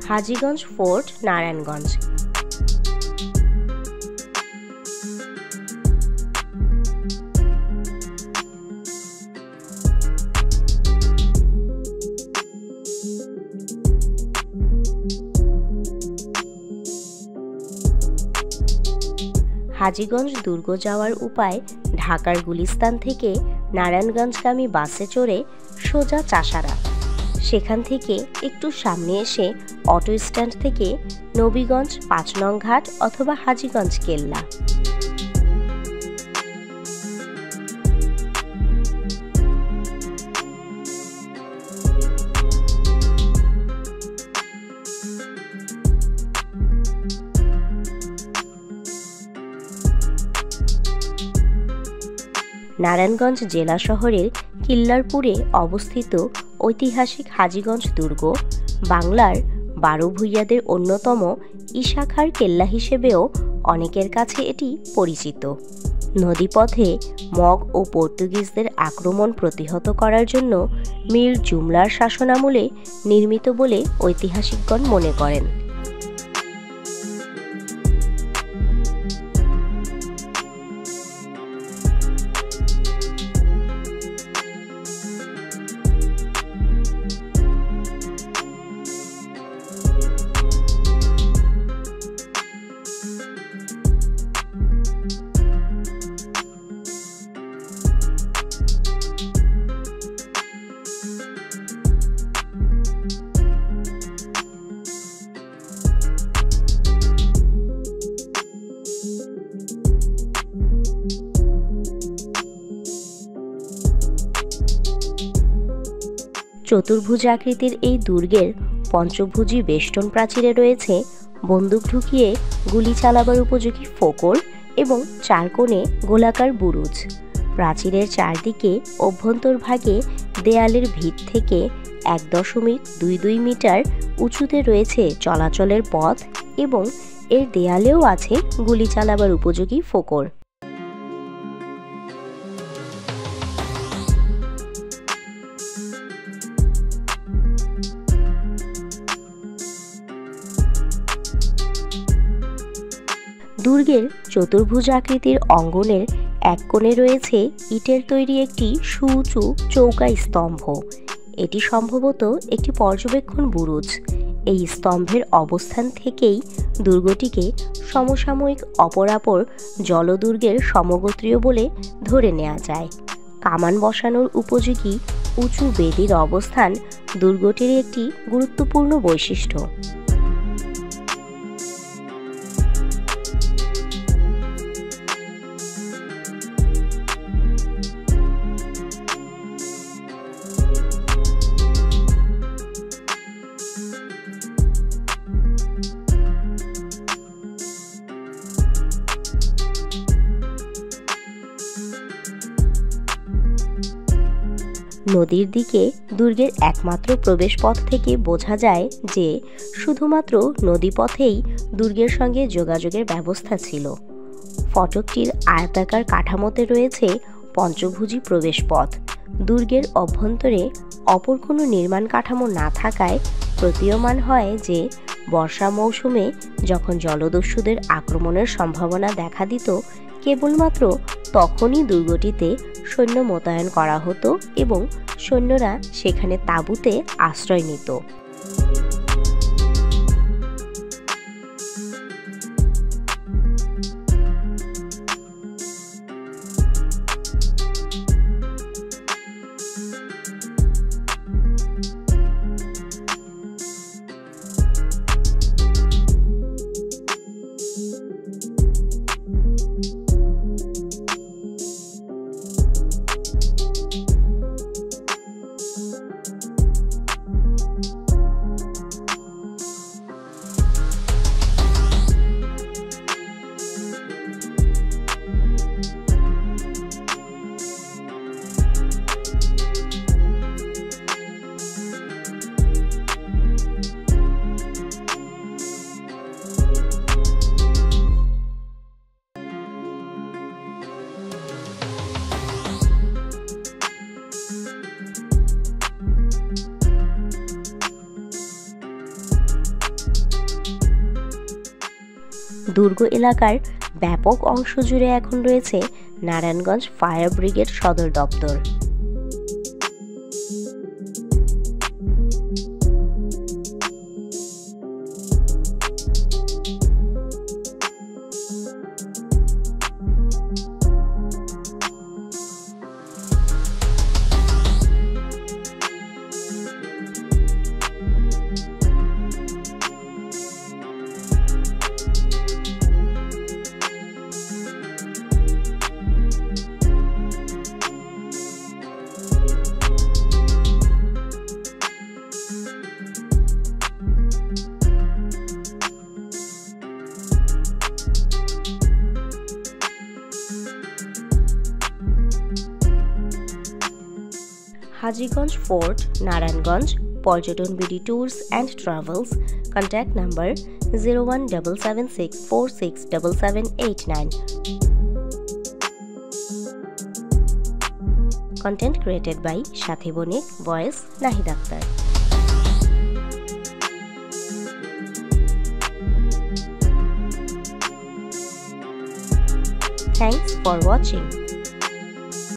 Hajiganj fort, Narayanganj. Hajiganj দুর্গ যাওয়ার উপায় ঢাকার গুলিস্তান থেকে নারায়ণগঞ্জগামী বাসে চড়ে সোজা চাষারা, সেখান থেকে একটু সামনে এসে অটো স্ট্যান্ড থেকে নবীগঞ্জ ৫ নং ঘাট অথবা হাজীগঞ্জ কেল্লা। নারায়ণগঞ্জ জেলা শহরের কিল্লারপুরে অবস্থিত ঐতিহাসিক হাজীগঞ্জ দুর্গ বাংলার ১২ ভূঁইয়াদের অন্যতম ঈশাখার কেল্লা হিসেবেও অনেকের কাছে এটি পরিচিত। নদীপথে মগ ও পর্তুগিজদের আক্রমণ প্রতিহত করার জন্য মীর জুমলার শাসনামলে নির্মিত বলে ঐতিহাসিকগণ মনে করেন। চতুর্ভুজ আকৃতির এই দুর্গের পঞ্চভুজী বেষ্টন প্রাচীরে রয়েছে বন্দুক ঢুকিয়ে গুলি চালাবার উপযোগী ফোকর এবং 4 কোণে গোলাকার বুরুজ। প্রাচীরের চারদিকে অভ্যন্তরভাগে দেয়ালের ভিত থেকে ১.22 মিটার উঁচুতে রয়েছে চলাচলের পথ এবং এর দেয়ালেও আছে গুলি চালাবার উপযোগী ফোকর। দুর্গের চতুর্ভুজ আকৃতির অঙ্গনের এক কোণে রয়েছে ইটের তৈরি একটি সুউঁচু চৌকা স্তম্ভ। এটি সম্ভবত একটি পর্যবেক্ষণ বুরুজ। এই স্তম্ভের অবস্থান থেকেই দুর্গটিকে সমসাময়িক অপরাপর জলদুর্গের সমগোত্রীয় বলে ধরে নেওয়া যায়। কামান বসানোর উপযোগী উঁচু বেদির অবস্থান দুর্গটির একটি গুরুত্বপূর্ণ বৈশিষ্ট্য। নদীর দিকে দুর্গের একমাত্র প্রবেশপথ থেকে বোঝা যায় যে শুধুমাত্র নদীপথেই দুর্গের সঙ্গে যোগাযোগের ব্যবস্থা ছিল। ফটকটির আয়তাকার কাঠামোতে রয়েছে পঞ্চভুজী প্রবেশপথ। দুর্গের অভ্যন্তরে অপর কোনো নির্মাণ কাঠামো না থাকায় প্রতীয়মান হয় যে বর্ষা মৌসুমে যখন জলদস্যুদের আক্রমণের সম্ভাবনা দেখা দিত, কেবলমাত্র তখনই দুর্গটিতে সৈন্য মোতায়েন করা হতো এবং সৈন্যরা সেখানে তাঁবুতে আশ্রয় নিত। দুর্গ এলাকার ব্যাপক অংশ জুড়ে এখন রয়েছে নারায়ণগঞ্জ ফায়ার ব্রিগেড সদর দপ্তর। হাজীগঞ্জ ফোর্ট, নারায়ণগঞ্জ, পর্যটন BD tours and travels, contact number 01776467789। Content created by Shathi Bonik, voice Nahid Akhtar. Thanks for watching.